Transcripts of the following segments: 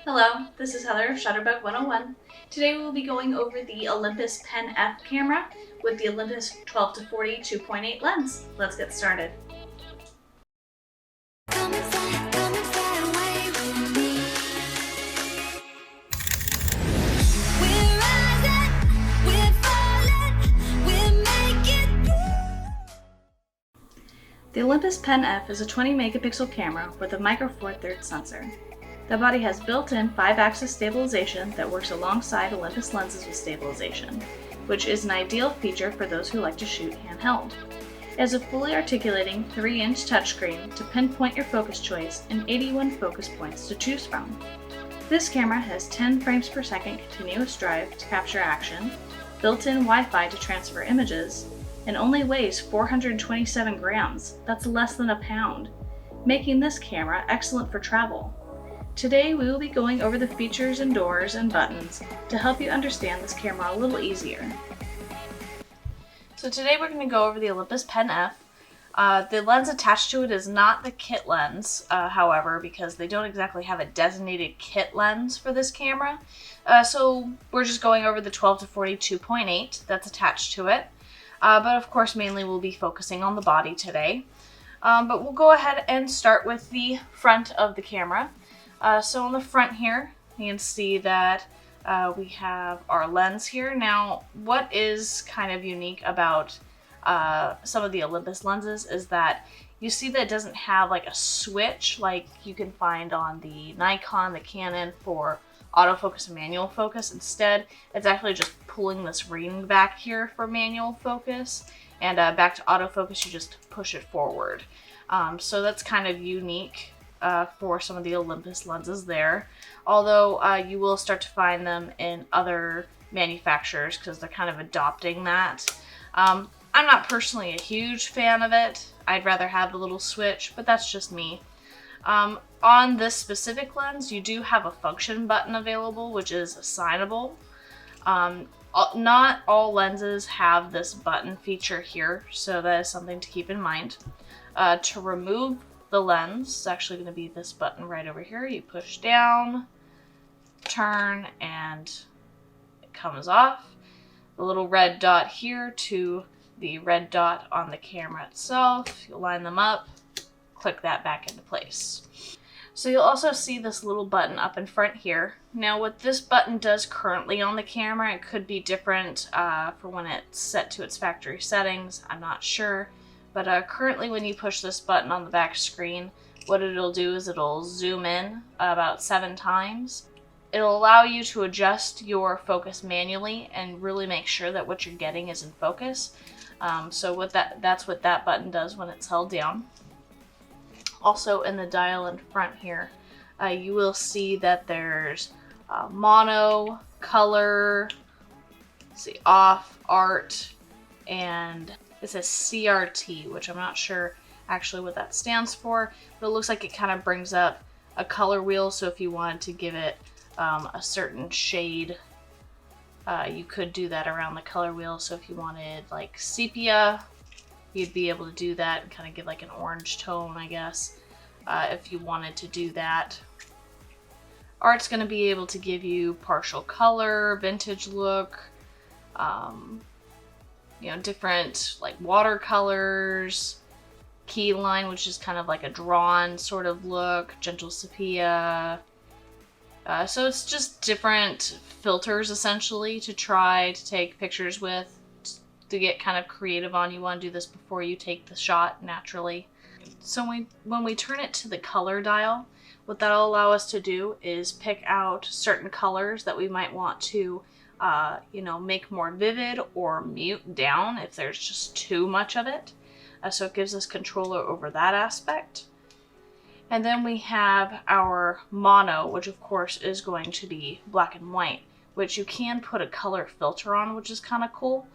Hello, this is Heather of Shutterbug 101. Today we will be going over the Olympus Pen-F camera with the Olympus 12-40 2.8 lens. Let's get started. The Olympus Pen-F is a 20 megapixel camera with a micro four thirds sensor. The body has built-in 5-axis stabilization that works alongside Olympus lenses with stabilization, which is an ideal feature for those who like to shoot handheld. It has a fully articulating 3-inch touchscreen to pinpoint your focus choice and 81 focus points to choose from. This camera has 10 frames per second continuous drive to capture action, built-in Wi-Fi to transfer images, and only weighs 427 grams, that's less than a pound, making this camera excellent for travel. Today we will be going over the features and doors and buttons to help you understand this camera a little easier. So today we're going to go over the Olympus Pen-F. The lens attached to it is not the kit lens, however, because they don't exactly have a designated kit lens for this camera. So we're just going over the 12-40 2.8 that's attached to it. But of course mainly we'll be focusing on the body today. But we'll go ahead and start with the front of the camera. So on the front here, you can see that we have our lens here. Now, what is kind of unique about some of the Olympus lenses is that you see that it doesn't have like a switch like you can find on the Nikon, the Canon for autofocus and manual focus. Instead, it's actually just pulling this ring back here for manual focus, and back to autofocus, you just push it forward. So that's kind of unique for some of the Olympus lenses there, although you will start to find them in other manufacturers because they're kind of adopting that. I'm not personally a huge fan of it. I'd rather have the little switch, but that's just me. On this specific lens, you do have a function button available, which is assignable. Not all lenses have this button feature here, so that is something to keep in mind. To remove the lens, it's actually going to be this button right over here. You push down, turn, and it comes off. The little red dot here to the red dot on the camera itself. You'll line them up, click that back into place. So you'll also see this little button up in front here. Now what this button does currently on the camera, it could be different for when it's set to its factory settings, I'm not sure. But currently when you push this button on the back screen, what it'll do is it'll zoom in about 7 times. It'll allow you to adjust your focus manually and really make sure that what you're getting is in focus. So that's what that button does when it's held down. Also in the dial in front here, you will see that there's mono, color, let's see, off, art, and it says CRT, which I'm not sure actually what that stands for, but it looks like it kind of brings up a color wheel, so if you wanted to give it a certain shade, you could do that around the color wheel. So if you wanted like sepia, you'd be able to do that and kind of give like an orange tone, I guess, if you wanted to do that. Art's going to be able to give you partial color, vintage look, different like watercolors, key line, which is kind of like a drawn sort of look, gentle sepia. So it's just different filters essentially to try to take pictures with, to get kind of creative on. You want to do this before you take the shot naturally. So when we turn it to the color dial, what that'll allow us to do is pick out certain colors that we might want to make more vivid or mute down if there's just too much of it. So it gives us control over that aspect. And then we have our mono, which of course is going to be black and white, which you can put a color filter on, which is kind of cool.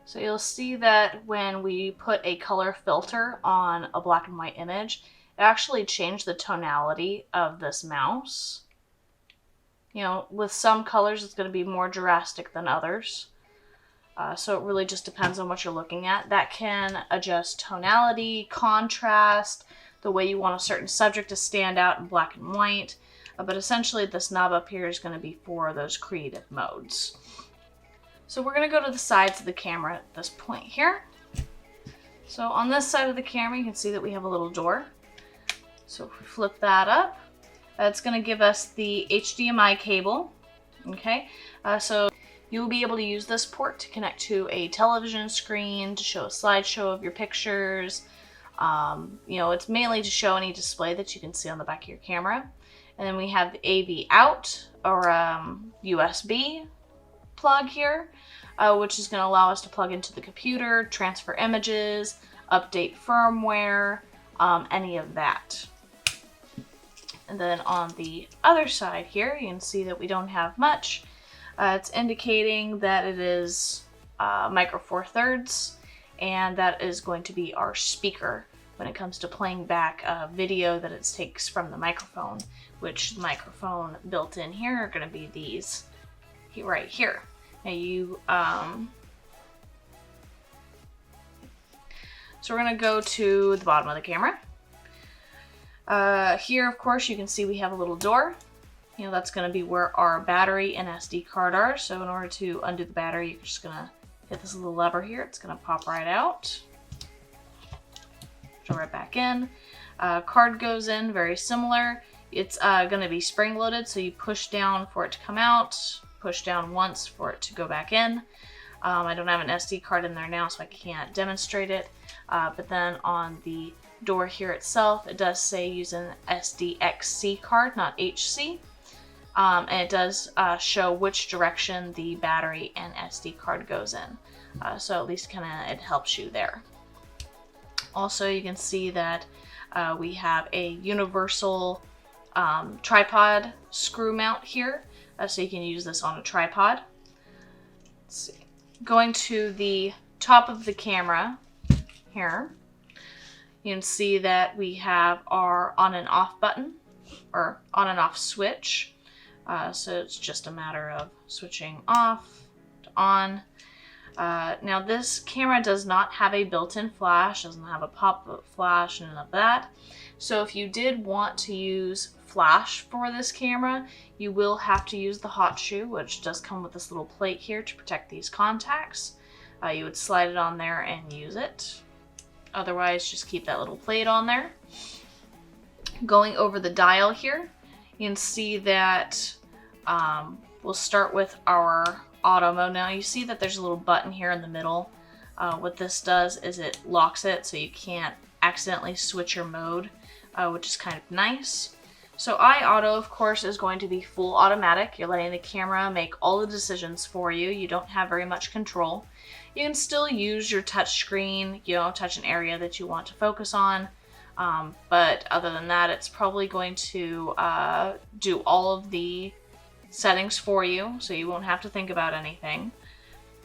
So you'll see that when we put a color filter on a black and white image, it actually changed the tonality of this mouse. With some colors it's going to be more drastic than others. So it really just depends on what you're looking at. That can adjust tonality, contrast, the way you want a certain subject to stand out in black and white. but essentially this knob up here is going to be for those creative modes. So we're going to go to the sides of the camera at this point here. So on this side of the camera, you can see that we have a little door. So if we flip that up, that's going to give us the HDMI cable. Okay, so you'll be able to use this port to connect to a television screen, to show a slideshow of your pictures. You know, it's mainly to show any display that you can see on the back of your camera. And then we have the AV out, or USB plug here, which is going to allow us to plug into the computer, transfer images, update firmware, any of that. And then on the other side here, you can see that we don't have much. It's indicating that it is micro four thirds, and that is going to be our speaker when it comes to playing back video that it takes from the microphone, which the microphone built in here are going to be these right here. Now so we're going to go to the bottom of the camera. Here, of course, you can see we have a little door. You know, that's going to be where our battery and SD card are. So in order to undo the battery, you're just going to hit this little lever here. It's going to pop right out. Go right back in. Card goes in, very similar. It's going to be spring-loaded, so you push down for it to come out, push down once for it to go back in. I don't have an SD card in there now, so I can't demonstrate it. But then on the door here itself, it does say use an SDXC card, not HC. And it does show which direction the battery and SD card goes in. So at least it helps you there. Also, you can see that we have a universal tripod screw mount here. So you can use this on a tripod. Let's see. Going to the top of the camera here, you can see that we have our on and off button, or on and off switch. So it's just a matter of switching off to on. Now this camera does not have a built-in flash, doesn't have a pop-up flash, none of that. So if you did want to use flash for this camera, you will have to use the hot shoe, which does come with this little plate here to protect these contacts. You would slide it on there and use it. Otherwise, just keep that little plate on there. Going over the dial here, you can see that we'll start with our auto mode. Now you see that there's a little button here in the middle. What this does is it locks it so you can't accidentally switch your mode, which is kind of nice. So iAuto, of course, is going to be full automatic. You're letting the camera make all the decisions for you. You don't have very much control. You can still use your touch screen, you know, touch an area that you want to focus on. But other than that, it's probably going to do all of the settings for you, so you won't have to think about anything.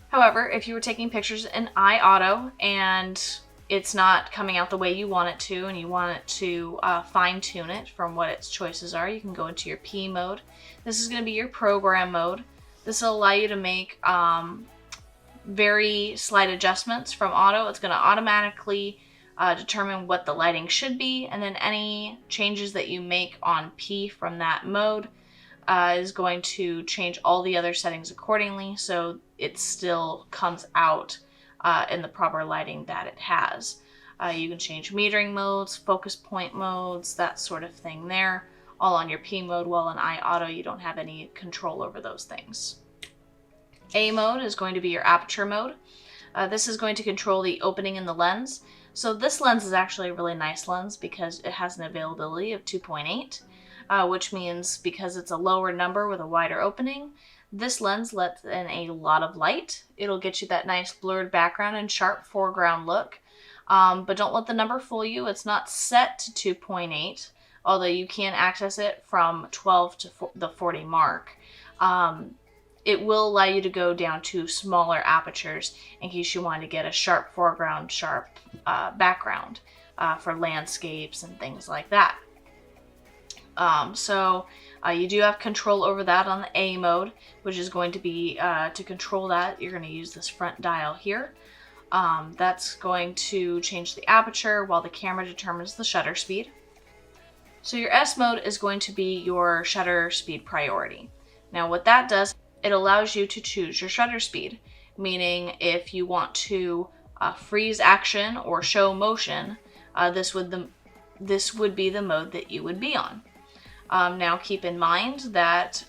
However, if you were taking pictures in iAuto and it's not coming out the way you want it to, and you want it to fine-tune it from what its choices are, you can go into your P mode. This is going to be your program mode. This will allow you to make very slight adjustments from auto. It's going to automatically determine what the lighting should be, and then any changes that you make on P from that mode is going to change all the other settings accordingly, so it still comes out in the proper lighting that it has. You can change metering modes, focus point modes, that sort of thing there, all on your P mode, while in iAuto you don't have any control over those things. A mode is going to be your aperture mode. This is going to control the opening in the lens. So this lens is actually a really nice lens because it has an availability of 2.8, which means because it's a lower number with a wider opening, this lens lets in a lot of light. It'll get you that nice blurred background and sharp foreground look. But don't let the number fool you. It's not set to 2.8, although you can access it from 12 to the 40 mark. It will allow you to go down to smaller apertures in case you want to get a sharp foreground, sharp background for landscapes and things like that. You do have control over that on the A mode, which is going to be, to control that, you're going to use this front dial here. That's going to change the aperture while the camera determines the shutter speed. So your S mode is going to be your shutter speed priority. Now what that does, it allows you to choose your shutter speed, meaning if you want to freeze action or show motion, this would be the mode that you would be on. Now keep in mind that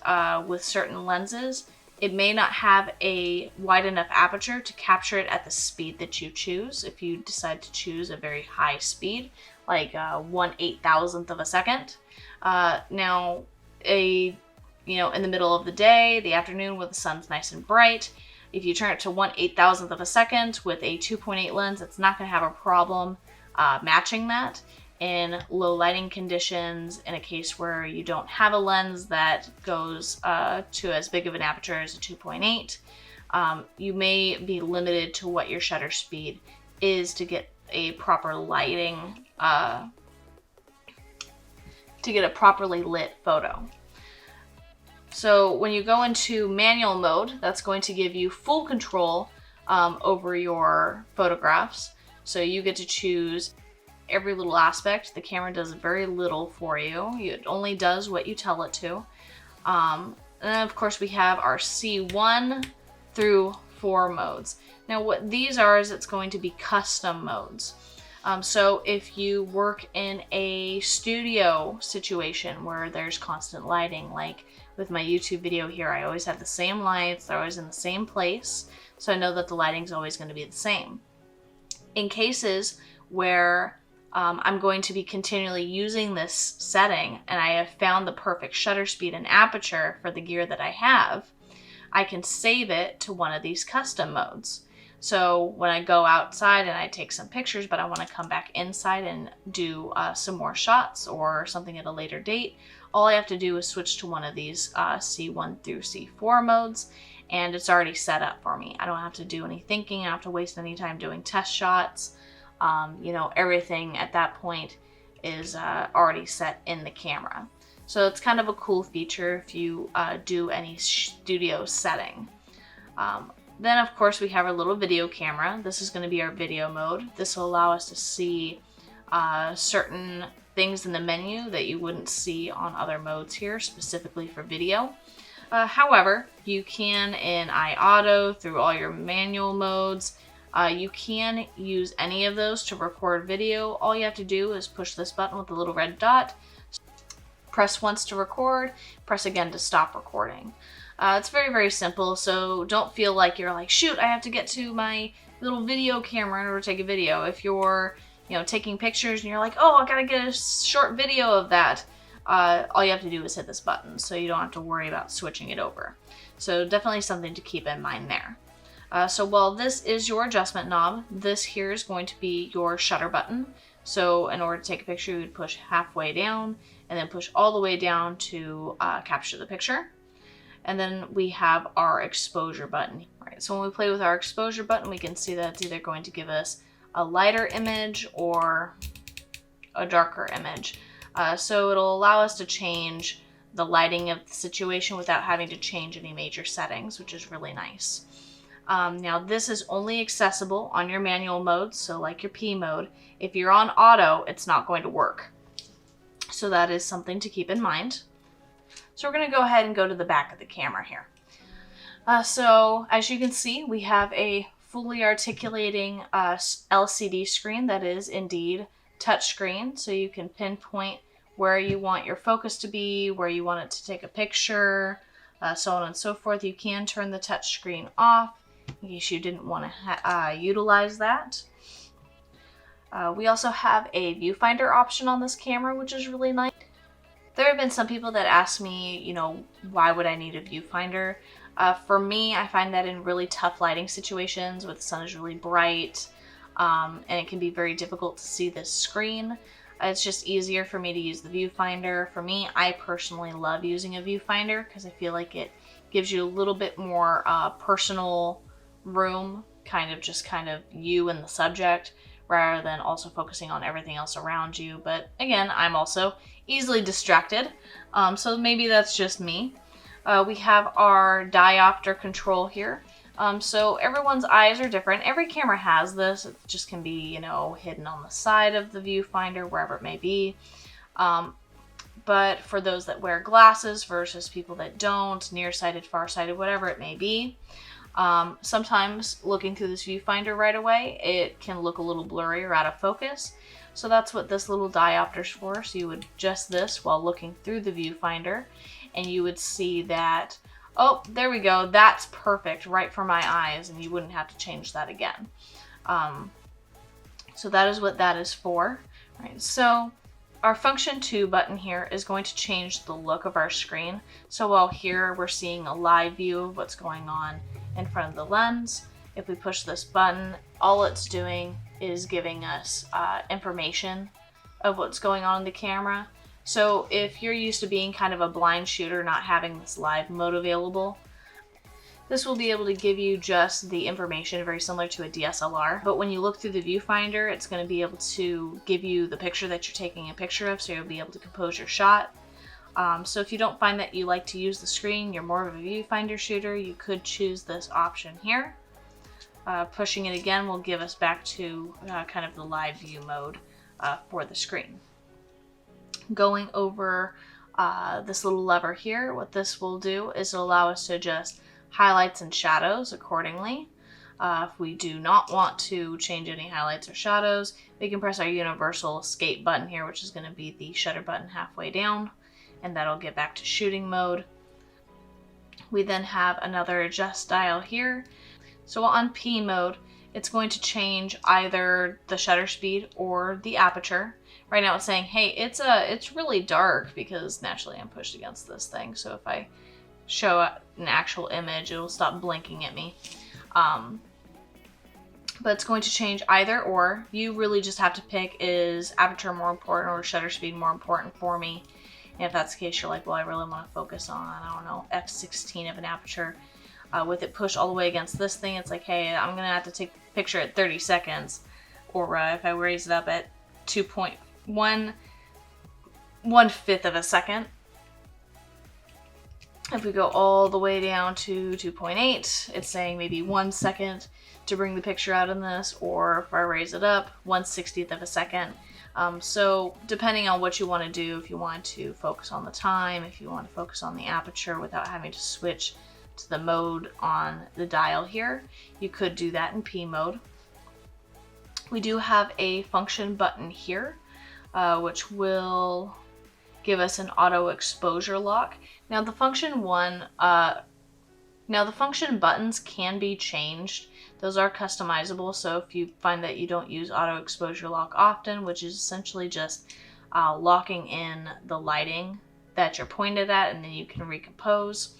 with certain lenses, it may not have a wide enough aperture to capture it at the speed that you choose. If you decide to choose a very high speed, like 1/8,000th of a second. Now, in the middle of the day, the afternoon, where the sun's nice and bright, if you turn it to 1/8,000th of a second with a 2.8 lens, it's not going to have a problem matching that. In low lighting conditions, in a case where you don't have a lens that goes to as big of an aperture as a 2.8, you may be limited to what your shutter speed is to get a proper lighting, to get a properly lit photo. So when you go into manual mode, that's going to give you full control over your photographs. So you get to choose every little aspect. The camera does very little for you. It only does what you tell it to. And then of course we have our C1 through 4 modes. Now what these are is it's going to be custom modes. So if you work in a studio situation where there's constant lighting, like with my YouTube video here, I always have the same lights, they're always in the same place, so I know that the lighting's always going to be the same. In cases where I'm going to be continually using this setting and I have found the perfect shutter speed and aperture for the gear that I have, I can save it to one of these custom modes. So when I go outside and I take some pictures, but I want to come back inside and do some more shots or something at a later date, all I have to do is switch to one of these C1 through C4 modes, and it's already set up for me. I don't have to do any thinking. I don't have to waste any time doing test shots. Everything at that point is already set in the camera. So it's kind of a cool feature if you do any studio setting. Then of course we have our little video camera. This is going to be our video mode. This will allow us to see certain things in the menu that you wouldn't see on other modes here, specifically for video. However, you can in iAuto through all your manual modes. You can use any of those to record video. All you have to do is push this button with the little red dot, press once to record, press again to stop recording. It's very, very simple, so don't feel like you're like, shoot, I have to get to my little video camera in order to take a video. If you're taking pictures and you're like, oh, I gotta get a short video of that, all you have to do is hit this button, so you don't have to worry about switching it over. So definitely something to keep in mind there. So while this is your adjustment knob, this here is going to be your shutter button. So in order to take a picture, you would push halfway down and then push all the way down to capture the picture. And then we have our exposure button. All right, so when we play with our exposure button, we can see that it's either going to give us a lighter image or a darker image. So it'll allow us to change the lighting of the situation without having to change any major settings, which is really nice. Now this is only accessible on your manual mode, so like your P mode. If you're on auto, it's not going to work. So that is something to keep in mind. So we're going to go ahead and go to the back of the camera here. So as you can see, we have a fully articulating LCD screen that is indeed touchscreen. So you can pinpoint where you want your focus to be, where you want it to take a picture, so on and so forth. You can turn the touchscreen off in case you didn't want to utilize that. We also have a viewfinder option on this camera, which is really nice. There have been some people that ask me, why would I need a viewfinder? For me, I find that in really tough lighting situations where the sun is really bright, and it can be very difficult to see this screen. It's just easier for me to use the viewfinder. For me, I personally love using a viewfinder because I feel like it gives you a little bit more personal room, kind of you and the subject, rather than also focusing on everything else around you. But again, I'm also easily distracted, so maybe that's just me. We have our diopter control here. So everyone's eyes are different. Every camera has this. It just can be, hidden on the side of the viewfinder, wherever it may be. But for those that wear glasses versus people that don't, nearsighted, farsighted, whatever it may be, sometimes looking through this viewfinder right away, it can look a little blurry or out of focus. So that's what this little diopter's for. So you would adjust this while looking through the viewfinder, and you would see that, oh, there we go, that's perfect right for my eyes, and you wouldn't have to change that again. So that is what that is for. Right, so our function 2 button here is going to change the look of our screen. So while here we're seeing a live view of what's going on in front of the lens, if we push this button, all it's doing is giving us information of what's going on in the camera. So if you're used to being kind of a blind shooter, not having this live mode available, this will be able to give you just the information very similar to a DSLR. But when you look through the viewfinder, it's going to be able to give you the picture that you're taking a picture of, so you'll be able to compose your shot. So if you don't find that you like to use the screen, you're more of a viewfinder shooter, you could choose this option here. Pushing it again will give us back to kind of the live view mode for the screen. Going over this little lever here, what this will do is allow us to adjust highlights and shadows accordingly. If we do not want to change any highlights or shadows, we can press our universal escape button here, which is going to be the shutter button halfway down, and that'll get back to shooting mode. We then have another adjust dial here. So on P mode, it's going to change either the shutter speed or the aperture. Right now it's saying, hey, it's really dark, because naturally I'm pushed against this thing. So if I show an actual image, it will stop blinking at me. But it's going to change either or. You really just have to pick, is aperture more important or shutter speed more important for me? And if that's the case, you're like, well, I really want to focus on, I don't know, f16 of an aperture. With it pushed all the way against this thing, it's like, hey, I'm going to have to take a picture at 30 seconds. Or if I raise it up at 2.1, 1/5 of a second. If we go all the way down to 2.8, it's saying maybe 1 second to bring the picture out in this, or if I raise it up, 1/60th of a second. So depending on what you want to do, if you want to focus on the time, if you want to focus on the aperture without having to switch to the mode on the dial here, you could do that in P mode. We do have a function button here, which will give us an auto exposure lock. Now the function buttons can be changed. Those are customizable, so if you find that you don't use auto exposure lock often, which is essentially just locking in the lighting that you're pointed at and then you can recompose,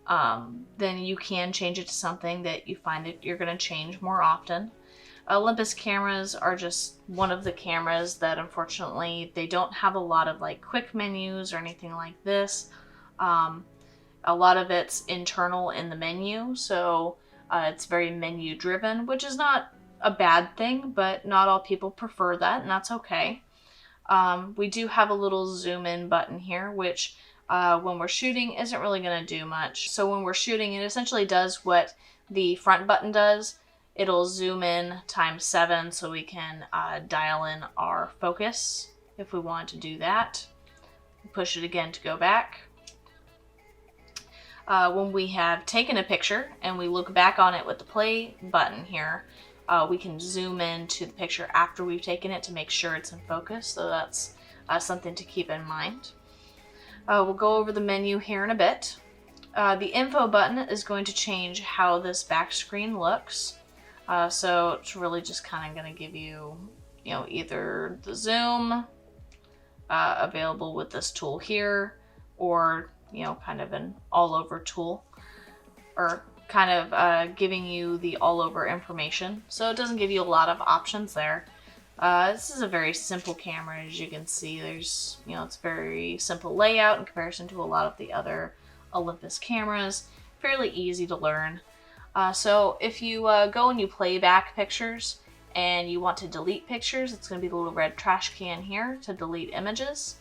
then you can change it to something that you find that you're going to change more often. Olympus cameras are just one of the cameras that, unfortunately, they don't have a lot of like quick menus or anything like this. A lot of it's internal in the menu, so it's very menu driven, which is not a bad thing, but not all people prefer that, and that's okay. We do have a little zoom in button here, which when we're shooting isn't really going to do much. So when we're shooting, it essentially does what the front button does. It'll zoom in ×7 so we can dial in our focus if we want to do that. Push it again to go back. When we have taken a picture and we look back on it with the play button here, we can zoom in to the picture after we've taken it to make sure it's in focus. So that's something to keep in mind. We'll go over the menu here in a bit. The info button is going to change how this back screen looks. So it's really just kind of going to give you, either the zoom available with this tool here, or, kind of an all over tool, or kind of giving you the all over information. So it doesn't give you a lot of options there. This is a very simple camera, as you can see. There's, it's very simple layout in comparison to a lot of the other Olympus cameras. Fairly easy to learn. So if you go and you play back pictures and you want to delete pictures, it's going to be the little red trash can here to delete images.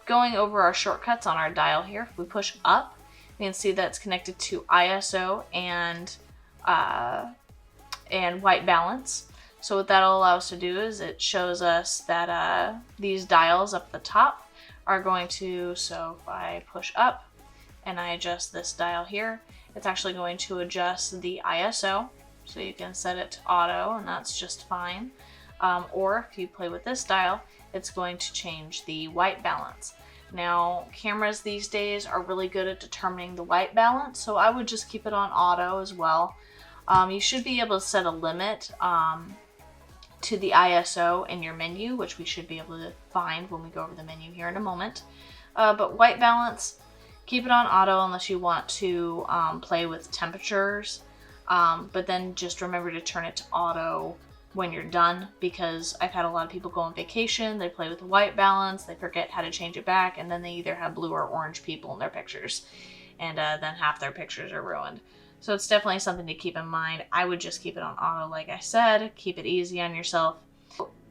Going over our shortcuts on our dial here, if we push up, you can see that's connected to ISO and white balance. So what that'll allow us to do is it shows us that these dials up at the top are going to, so if I push up and I adjust this dial here, it's actually going to adjust the ISO. So you can set it to auto, and that's just fine. Or if you play with this dial, it's going to change the white balance. Now, cameras these days are really good at determining the white balance, so I would just keep it on auto as well. You should be able to set a limit to the ISO in your menu, which we should be able to find when we go over the menu here in a moment. But white balance, keep it on auto unless you want to play with temperatures. But then just remember to turn it to auto when you're done, because I've had a lot of people go on vacation, they play with the white balance, they forget how to change it back, and then they either have blue or orange people in their pictures, and then half their pictures are ruined. So it's definitely something to keep in mind. I would just keep it on auto, like I said. Keep it easy on yourself.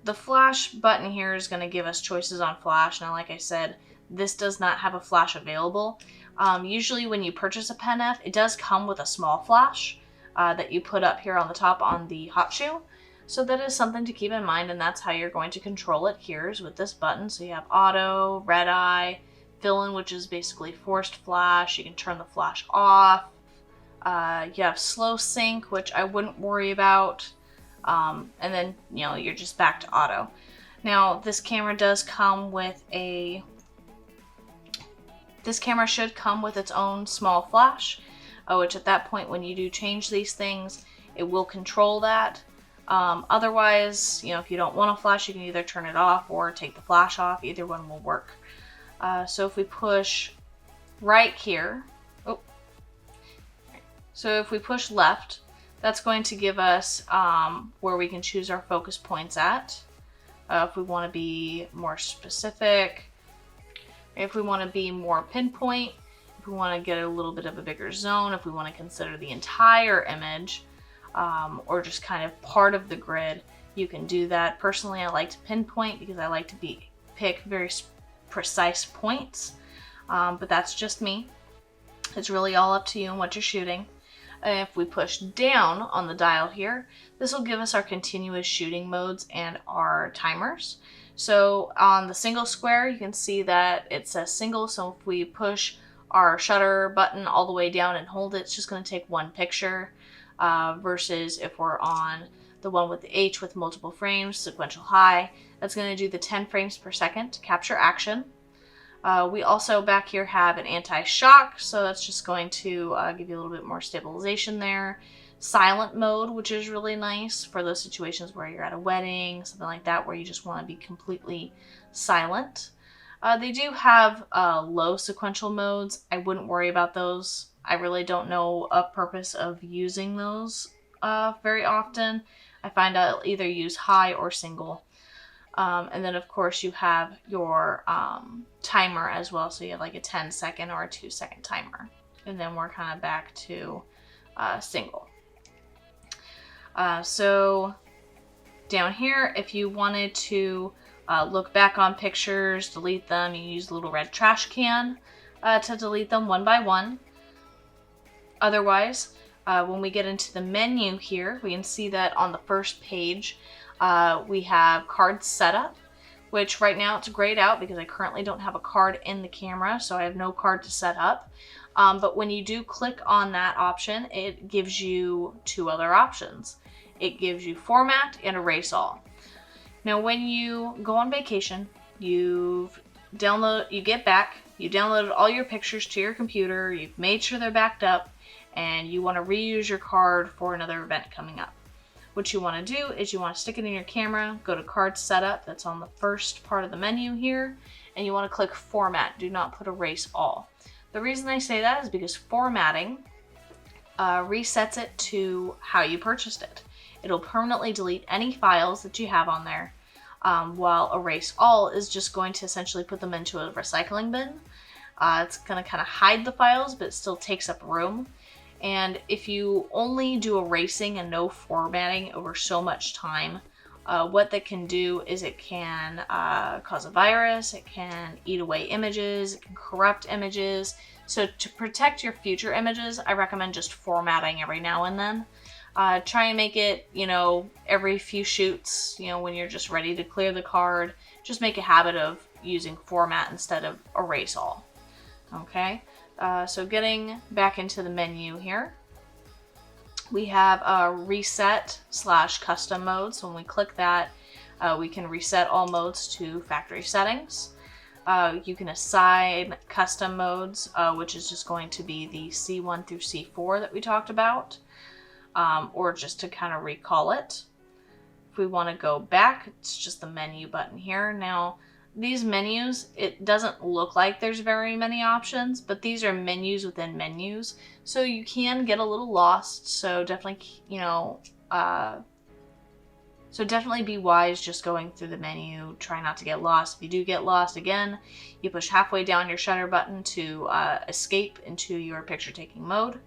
The flash button here is going to give us choices on flash. Now, like I said, this does not have a flash available. Usually when you purchase a Pen-F, it does come with a small flash that you put up here on the top on the hot shoe. So that is something to keep in mind, and that's how you're going to control it here is with this button. So you have auto, red eye, fill in, which is basically forced flash. You can turn the flash off. You have slow sync, which I wouldn't worry about. And then, you know, you're just back to auto. Now, this camera does come with this camera should come with its own small flash, which at that point, when you do change these things, it will control that. Otherwise, you know, if you don't want a flash, you can either turn it off or take the flash off. Either one will work. So if we push right here, so if we push left, that's going to give us where we can choose our focus points at. If we want to be more specific, if we want to be more pinpoint, if we want to get a little bit of a bigger zone, if we want to consider the entire image, or just kind of part of the grid, you can do that. Personally, I like to pinpoint because I like to pick very precise points, but that's just me. It's really all up to you and what you're shooting. If we push down on the dial here, this will give us our continuous shooting modes and our timers. So on the single square, you can see that it says single, so if we push our shutter button all the way down and hold it, it's just going to take one picture. Versus if we're on the one with the H with multiple frames, sequential high, that's going to do the 10 frames per second to capture action. We also back here have an anti-shock, so that's just going to give you a little bit more stabilization there. Silent mode, which is really nice for those situations where you're at a wedding, something like that, where you just want to be completely silent. They do have low sequential modes. I wouldn't worry about those. I really don't know a purpose of using those very often. I find I'll either use high or single. And then of course you have your timer as well. So you have like a 10-second or a 2-second timer. And then we're kind of back to single. So down here, if you wanted to look back on pictures, delete them, you use the little red trash can to delete them one by one. Otherwise, when we get into the menu here, we can see that on the first page, we have card setup, which right now it's grayed out because I currently don't have a card in the camera, so I have no card to set up. But when you do click on that option, it gives you two other options. It gives you format and erase all. Now, when you go on vacation, you get back, you downloaded all your pictures to your computer, you've made sure they're backed up, and you want to reuse your card for another event coming up. What you want to do is you want to stick it in your camera, go to card setup, that's on the first part of the menu here, and you want to click format. Do not put erase all. The reason I say that is because formatting resets it to how you purchased it. It'll permanently delete any files that you have on there, while erase all is just going to essentially put them into a recycling bin. It's going to kind of hide the files, but it still takes up room. And if you only do erasing and no formatting over so much time, what that can do is it can cause a virus, it can eat away images, it can corrupt images. So to protect your future images, I recommend just formatting every now and then. Try and make it, every few shoots, when you're just ready to clear the card. Just make a habit of using format instead of erase all. Okay, so getting back into the menu here, we have a reset/custom mode. So when we click that, we can reset all modes to factory settings. You can assign custom modes, which is just going to be the C1 through C4 that we talked about, or just to kind of recall it. If we want to go back, it's just the menu button here. Now, these menus, it doesn't look like there's very many options, but these are menus within menus, so you can get a little lost. So definitely, definitely be wise just going through the menu. Try not to get lost. If you do get lost, again, you push halfway down your shutter button to escape into your picture taking mode.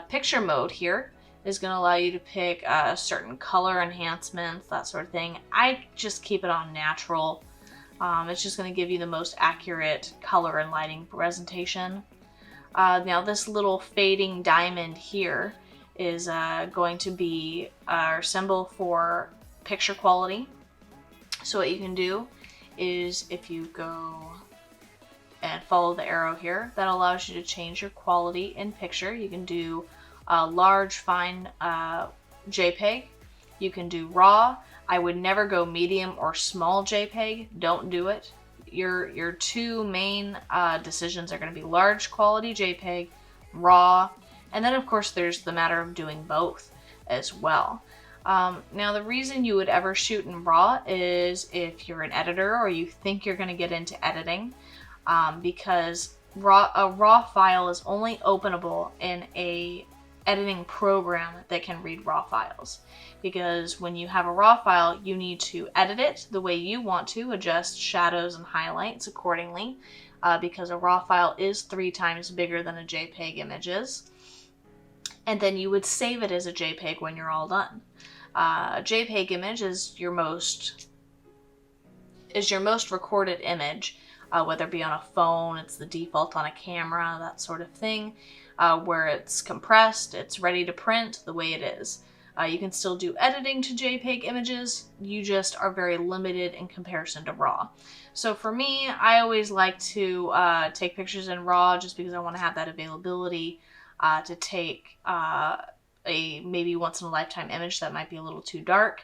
Picture mode here is going to allow you to pick certain color enhancements, that sort of thing. I just keep it on natural. It's just going to give you the most accurate color and lighting presentation. Now this little fading diamond here is going to be our symbol for picture quality. So what you can do is, if you go and follow the arrow here, that allows you to change your quality in picture. You can do large, fine JPEG. You can do RAW. I would never go medium or small JPEG. Don't do it. Your two main decisions are going to be large quality JPEG, RAW, and then of course there's the matter of doing both as well. Now the reason you would ever shoot in RAW is if you're an editor or you think you're going to get into editing, because a RAW file is only openable in a editing program that can read RAW files. Because when you have a RAW file, you need to edit it the way you want to, adjust shadows and highlights accordingly, because a RAW file is 3 times bigger than a JPEG image is. And then you would save it as a JPEG when you're all done. A JPEG image is your most recorded image, whether it be on a phone, it's the default on a camera, that sort of thing, where it's compressed, it's ready to print the way it is. You can still do editing to JPEG images, you just are very limited in comparison to RAW. So for me, I always like to take pictures in RAW just because I want to have that availability to take a maybe once in a lifetime image that might be a little too dark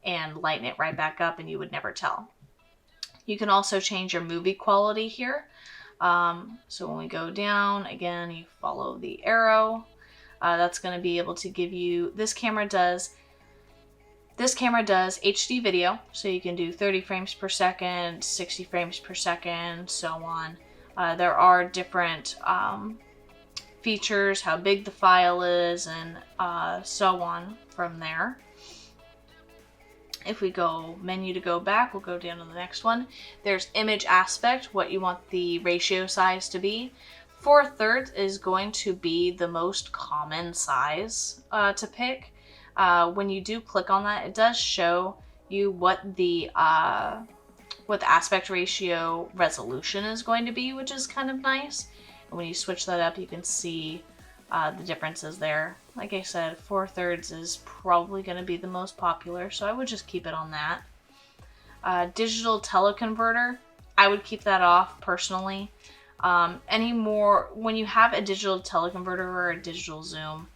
and lighten it right back up and you would never tell. You can also change your movie quality here. So when we go down, again, you follow the arrow. That's going to be able to give you, this camera does HD video, so you can do 30 frames per second, 60 frames per second, so on. There are different features, how big the file is, and so on from there. If we go menu to go back, we'll go down to the next one. There's image aspect, what you want the ratio size to be. 4/3 is going to be the most common size to pick. When you do click on that, it does show you what the aspect ratio resolution is going to be, which is kind of nice. And when you switch that up, you can see the differences there. Like I said, 4/3 is probably going to be the most popular, so I would just keep it on that. Digital teleconverter, I would keep that off personally. When you have a digital teleconverter or a digital zoom,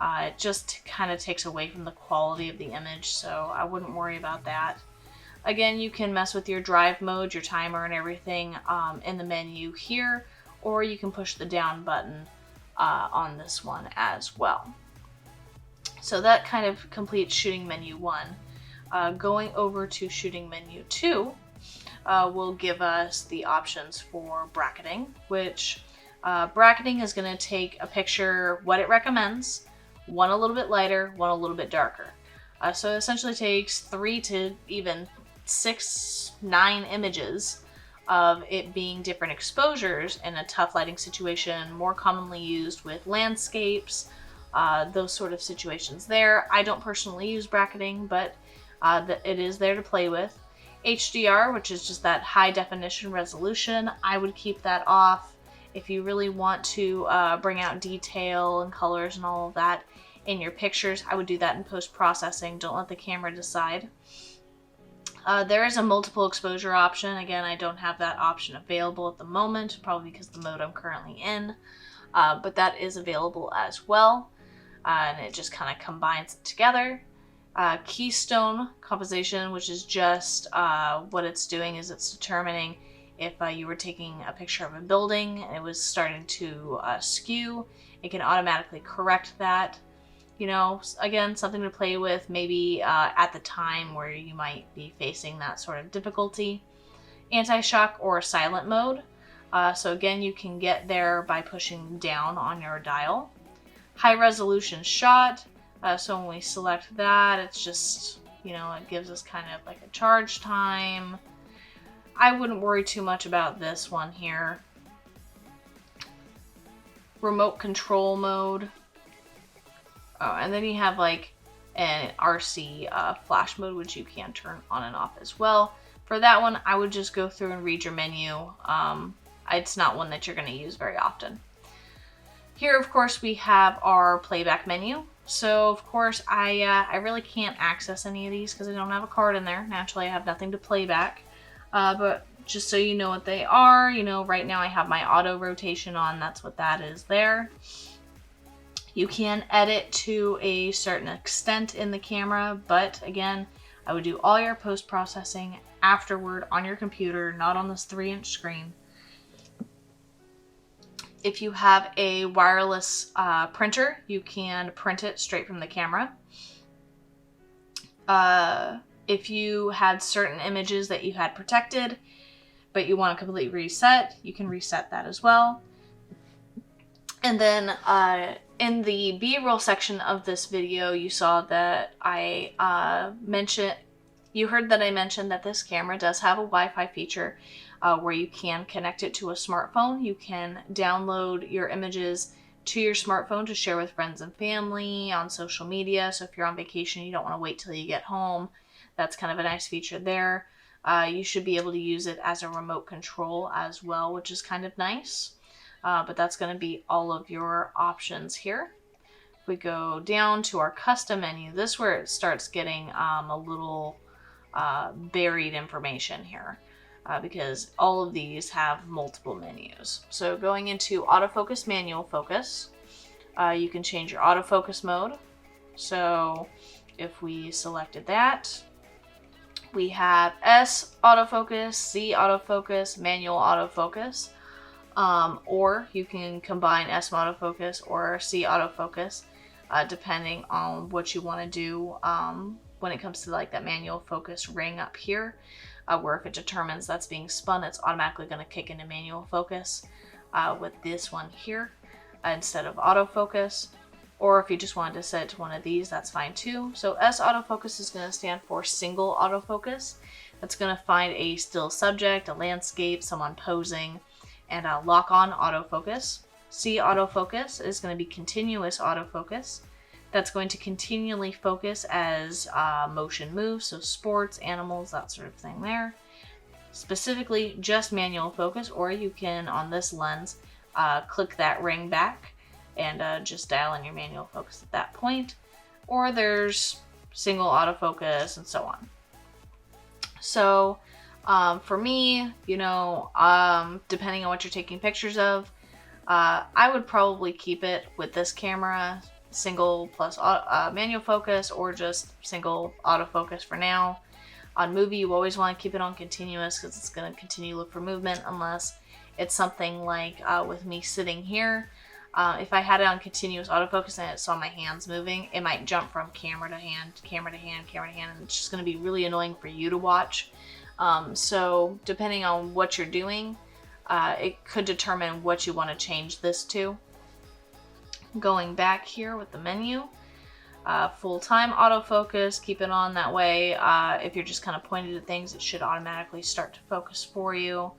it just kind of takes away from the quality of the image, so I wouldn't worry about that. Again, you can mess with your drive mode, your timer, and everything in the menu here, or you can push the down button on this one as well. So that kind of completes shooting menu 1. Going over to shooting menu 2 will give us the options for bracketing, which bracketing is going to take a picture what it recommends, one a little bit lighter, one a little bit darker. So it essentially takes 3 to even 6, 9 images of it being different exposures in a tough lighting situation, more commonly used with landscapes, those sort of situations there. I don't personally use bracketing, but it is there to play with. HDR, which is just that high definition resolution, I would keep that off. If you really want to bring out detail and colors and all of that in your pictures, I would do that in post-processing. Don't let the camera decide. There is a multiple exposure option. Again, I don't have that option available at the moment, probably because of the mode I'm currently in, but that is available as well, and it just kind of combines it together. Keystone Conversation, which is just what it's doing is it's determining if you were taking a picture of a building and it was starting to skew, it can automatically correct that. You know, again, something to play with maybe at the time where you might be facing that sort of difficulty. Anti-shock or silent mode. So again, you can get there by pushing down on your dial. High resolution shot. So when we select that, it's just, you know, it gives us kind of like a charge time. I wouldn't worry too much about this one here. Remote control mode. Oh, and then you have like an RC flash mode, which you can turn on and off as well. For that one, I would just go through and read your menu. It's not one that you're going to use very often. Here, of course, we have our playback menu. So, of course, I really can't access any of these because I don't have a card in there. Naturally, I have nothing to play back. But just so you know what they are, you know, right now I have my auto rotation on. That's what that is there. You can edit to a certain extent in the camera, but again, I would do all your post-processing afterward on your computer, not on this 3-inch screen. If you have a wireless printer, you can print it straight from the camera. If you had certain images that you had protected, but you want to completely reset, you can reset that as well. And then in the B-roll section of this video, you saw that I mentioned, you heard that I mentioned that this camera does have a Wi-Fi feature where you can connect it to a smartphone. You can download your images to your smartphone to share with friends and family on social media. So if you're on vacation, you don't want to wait till you get home. That's kind of a nice feature there. You should be able to use it as a remote control as well, which is kind of nice. But that's going to be all of your options here. If we go down to our custom menu, this is where it starts getting a little buried information here. Because all of these have multiple menus. So going into autofocus, manual focus, you can change your autofocus mode. So if we selected that, we have S autofocus, C autofocus, manual autofocus, or you can combine S autofocus or C autofocus, depending on what you want to do when it comes to like that manual focus ring up here. Where if it determines that's being spun, it's automatically going to kick into manual focus with this one here instead of autofocus. Or if you just wanted to set it to one of these, that's fine too. So S autofocus is going to stand for single autofocus. That's going to find a still subject, a landscape, someone posing, and lock on autofocus. C autofocus is going to be continuous autofocus. That's going to continually focus as motion moves, so sports, animals, that sort of thing there. Specifically, just manual focus, or you can, on this lens, click that ring back and just dial in your manual focus at that point. Or there's single autofocus and so on. So for me, you know, depending on what you're taking pictures of, I would probably keep it with this camera, single plus manual focus, or just single autofocus for now. On movie, you always want to keep it on continuous because it's going to continue to look for movement, unless it's something like with me sitting here. If I had it on continuous autofocus and it saw my hands moving, it might jump from camera to hand, camera to hand, camera to hand, and it's just going to be really annoying for you to watch. So depending on what you're doing, it could determine what you want to change this to. Going back here with the menu, full-time autofocus, keep it on that way. If you're just kind of pointed at things, it should automatically start to focus for you.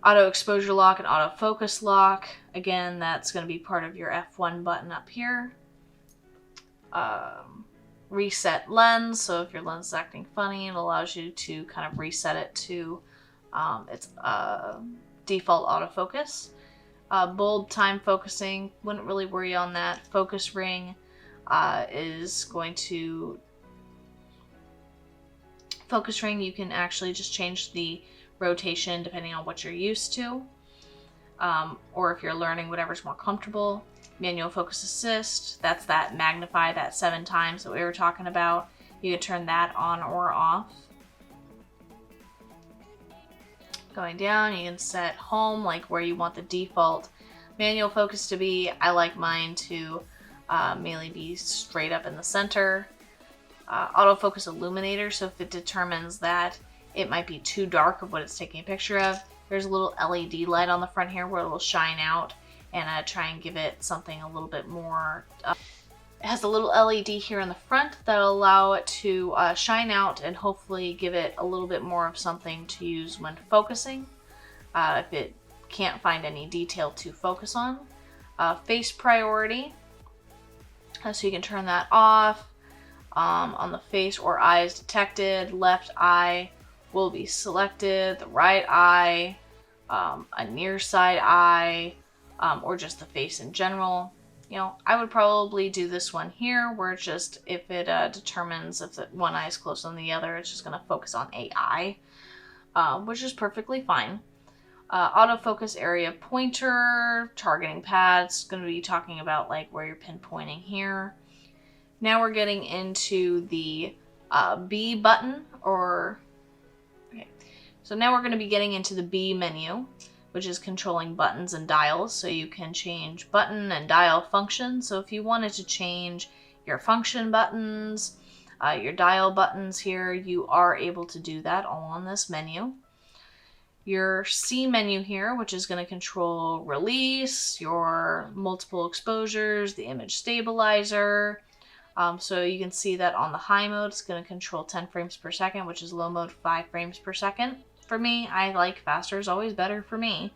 Auto exposure lock and auto focus lock, again, that's going to be part of your F1 button up here. Reset lens, so if your lens is acting funny, it allows you to kind of reset it to its default autofocus. Bulb time focusing, wouldn't really worry on that. Focus ring is going to Focus ring, you can actually just change the rotation depending on what you're used to, or if you're learning whatever's more comfortable. Manual focus assist, that's that magnify, that 7 times that we were talking about. You can turn that on or off. Going down, you can set home, like where you want the default manual focus to be. I like mine to mainly be straight up in the center. Autofocus illuminator, so if it determines that it might be too dark of what it's taking a picture of, there's a little LED light on the front here where it will shine out and try and give it something a little bit more. It has a little LED here in the front that'll allow it to shine out and hopefully give it a little bit more of something to use when focusing, if it can't find any detail to focus on. Face priority, so you can turn that off. On the face or eyes detected, left eye will be selected, the right eye, a near side eye, or just the face in general. You know, I would probably do this one here where it's just, if it determines if one eye is close on the other, it's just going to focus on a eye, which is perfectly fine. Autofocus area pointer, targeting pads, going to be talking about like where you're pinpointing here. Now we're getting into the B button, so now we're going to be getting into the B menu, which is controlling buttons and dials. So you can change button and dial function. So if you wanted to change your function buttons, your dial buttons here, you are able to do that all on this menu. Your C menu here, which is going to control release, your multiple exposures, the image stabilizer. So you can see that on the high mode, it's going to control 10 frames per second, which is low mode 5 frames per second. For me, I like faster is always better for me.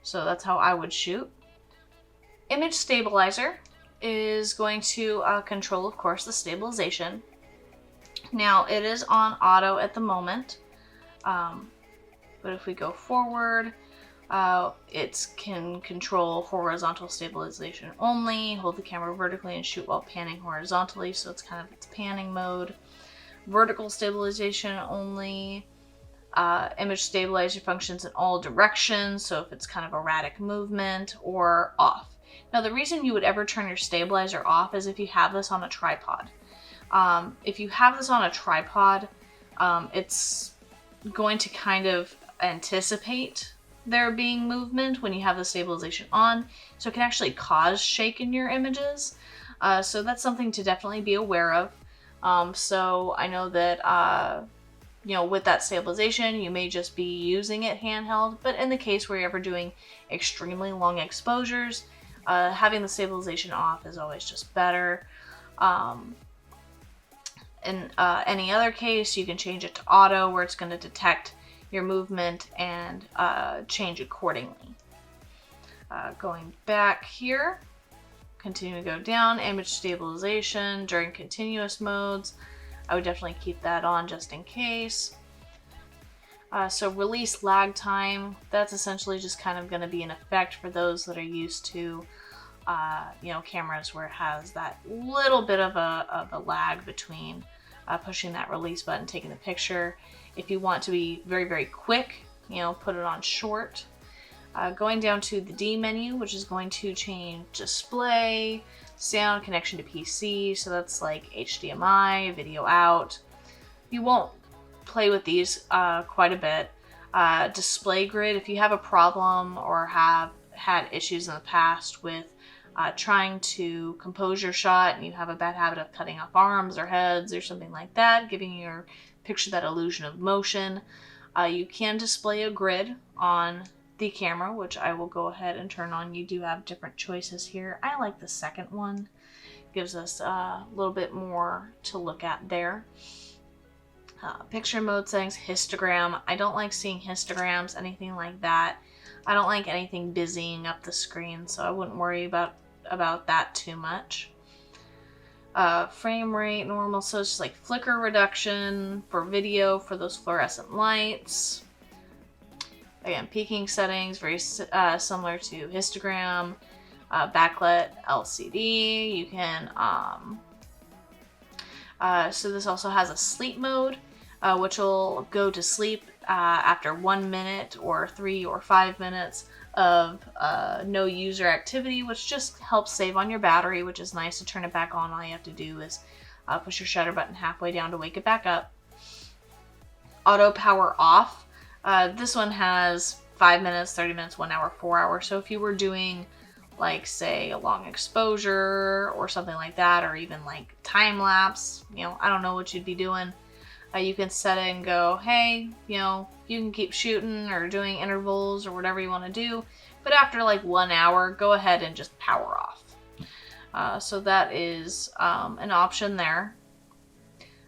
So that's how I would shoot. Image stabilizer is going to control, of course, the stabilization. Now it is on auto at the moment. But if we go forward, it can control horizontal stabilization only, hold the camera vertically and shoot while panning horizontally, so it's kind of its panning mode. Vertical stabilization only. Image stabilizer functions in all directions, so if it's kind of erratic movement, or off. Now the reason you would ever turn your stabilizer off is if you have this on a tripod. If you have this on a tripod, it's going to kind of anticipate there being movement when you have the stabilization on, so it can actually cause shake in your images. So that's something to definitely be aware of. So I know that you know, with that stabilization, you may just be using it handheld, but in the case where you're ever doing extremely long exposures, having the stabilization off is always just better. In any other case, you can change it to auto, where it's going to detect your movement and change accordingly. Going back here, continue to go down, image stabilization during continuous modes. I would definitely keep that on just in case. So release lag time, that's essentially just kind of going to be an effect for those that are used to you know, cameras where it has that little bit of a lag between pushing that release button, taking the picture. If you want to be very, very quick, you know, put it on short. Going down to the D menu, which is going to change display, sound, connection to PC, so that's like HDMI, video out. You won't play with these quite a bit. Display grid, if you have a problem or have had issues in the past with trying to compose your shot and you have a bad habit of cutting off arms or heads or something like that, giving your picture that illusion of motion, you can display a grid on the camera, which I will go ahead and turn on. You do have different choices here. I like the second one. Gives us a little bit more to look at there. Picture mode settings, histogram. I don't like seeing histograms, anything like that. I don't like anything busying up the screen, so I wouldn't worry about that too much. Frame rate, normal, so it's just like flicker reduction for video for those fluorescent lights. Again, peaking settings, very similar to histogram. Backlit LCD, you can, so this also has a sleep mode. which will go to sleep after 1 minute or 3 or 5 minutes of no user activity, which just helps save on your battery, which is nice. To turn it back on, all you have to do is push your shutter button halfway down to wake it back up. Auto power off. This one has 5 minutes, 30 minutes, 1 hour, 4 hours. So if you were doing, like, say, a long exposure or something like that, or even like time lapse, I don't know what you'd be doing, you can set it and go, hey, you can keep shooting or doing intervals or whatever you want to do, but after like 1 hour, go ahead and just power off. So that is an option there.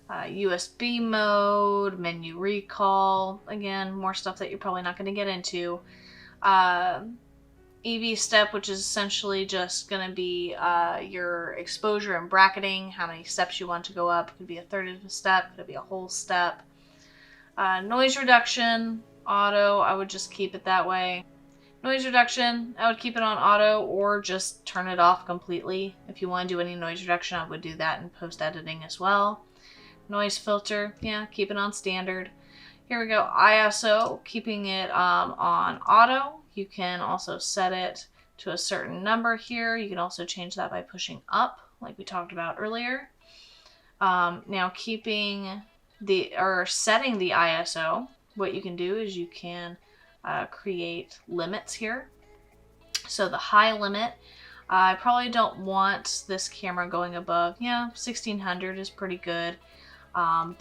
USB mode, menu recall, again, more stuff that you're probably not going to get into. EV step, which is essentially just going to be your exposure and bracketing, how many steps you want to go up. It could be a third of a step, could be a whole step. Noise reduction, auto, I would just keep it that way. Noise reduction, I would keep it on auto or just turn it off completely. If you want to do any noise reduction, I would do that in post-editing as well. Noise filter, yeah, keep it on standard. Here we go, ISO, keeping it on auto. You can also set it to a certain number here. You can also change that by pushing up, like we talked about earlier. Now setting the ISO, what you can do is you can create limits here. So the high limit, I probably don't want this camera going above, 1600 is pretty good. And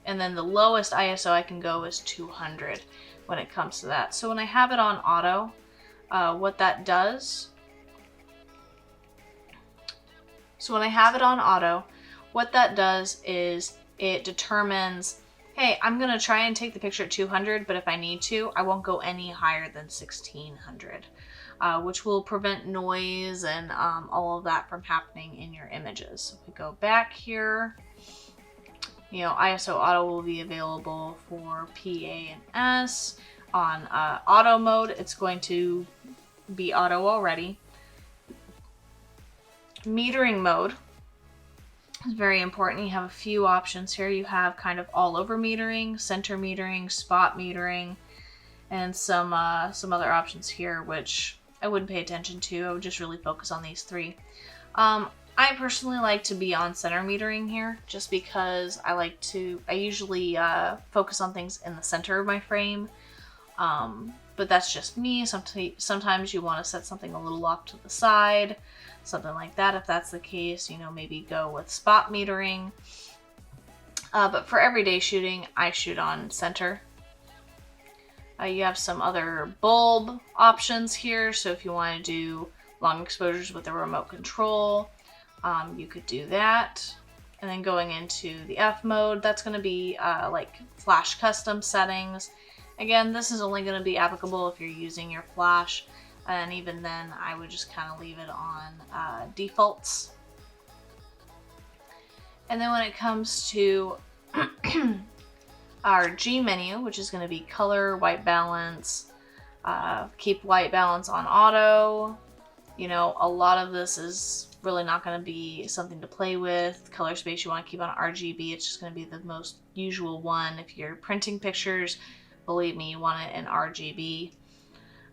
then the lowest ISO I can go is 200 when it comes to that. So when I have it on auto, what that does is it determines, hey, I'm going to try and take the picture at 200, but if I need to, I won't go any higher than 1600, which will prevent noise and all of that from happening in your images. So if we go back here, ISO auto will be available for PA and S. On auto mode, it's going to be auto already. Metering mode is very important. You have a few options here. You have kind of all over metering, center metering, spot metering, and some other options here, which I wouldn't pay attention to. I would just really focus on these three. I personally like to be on center metering here, just because I usually focus on things in the center of my frame. But that's just me. Sometimes you want to set something a little off to the side, something like that. If that's the case, maybe go with spot metering. But for everyday shooting, I shoot on center. You have some other bulb options here. So if you want to do long exposures with a remote control, you could do that. And then going into the F mode, that's going to be like flash custom settings. Again, this is only going to be applicable if you're using your flash, and even then I would just kind of leave it on defaults. And then when it comes to our G menu, which is going to be color, white balance, keep white balance on auto. A lot of this is really not going to be something to play with. Color space you want to keep on RGB. It's just going to be the most usual one. If you're printing pictures, believe me, you want it in RGB.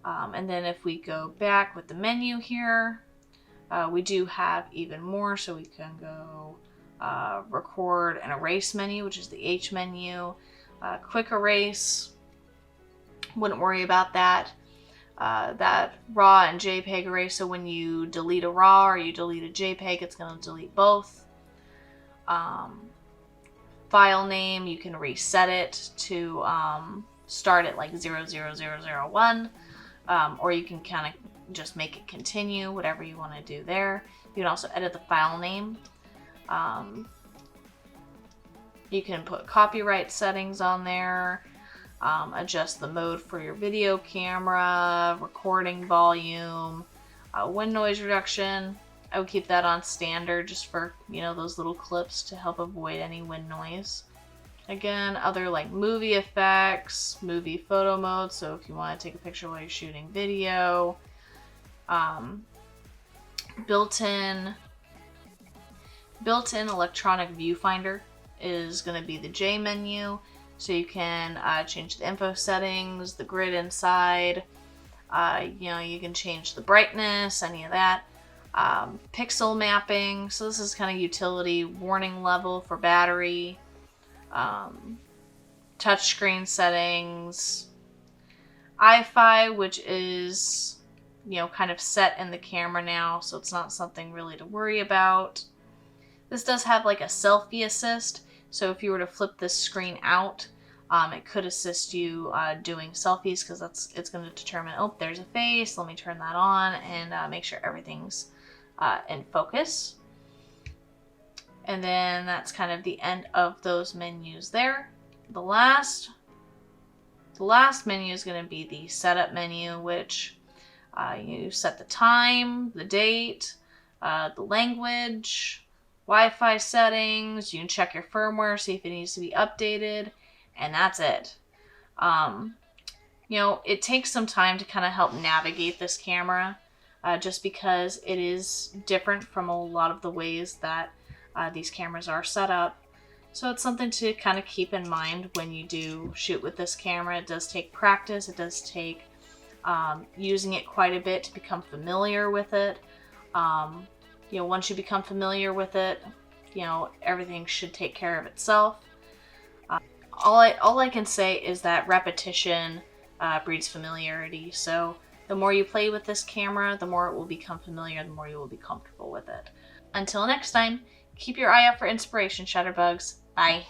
And then if we go back with the menu here, we do have even more. So we can go record and erase menu, which is the H menu. Quick erase, wouldn't worry about that. That RAW and JPEG erase, so when you delete a RAW or you delete a JPEG, it's going to delete both. File name, you can reset it to start at like 00001, or you can kind of just make it continue, whatever you want to do there. You can also edit the file name. You can put copyright settings on there. Adjust the mode for your video camera, recording volume, wind noise reduction. I would keep that on standard just for, those little clips to help avoid any wind noise. Again, other like movie effects, movie photo mode. So if you want to take a picture while you're shooting video, built-in electronic viewfinder is going to be the J menu. So you can change the info settings, the grid inside. You can change the brightness, any of that. Pixel mapping. So this is kind of utility. Warning level for battery. Touchscreen settings. Wi-Fi, which is, kind of set in the camera now, so it's not something really to worry about. This does have like a Selfie Assist, so if you were to flip this screen out, it could assist you doing selfies, because it's going to determine, oh, there's a face, let me turn that on, and make sure everything's in focus. And then that's kind of the end of those menus there. The last menu is going to be the setup menu, which you set the time, the date, the language, Wi-Fi settings. You can check your firmware, see if it needs to be updated, and that's it. It takes some time to kind of help navigate this camera, just because it is different from a lot of the ways that these cameras are set up. So it's something to kind of keep in mind when you do shoot with this camera. It does take practice. It does take using it quite a bit to become familiar with it. Once you become familiar with it, everything should take care of itself. All I can say is that repetition breeds familiarity. So the more you play with this camera, the more it will become familiar, the more you will be comfortable with it. Until next time, keep your eye out for inspiration, Shutterbugs. Bye.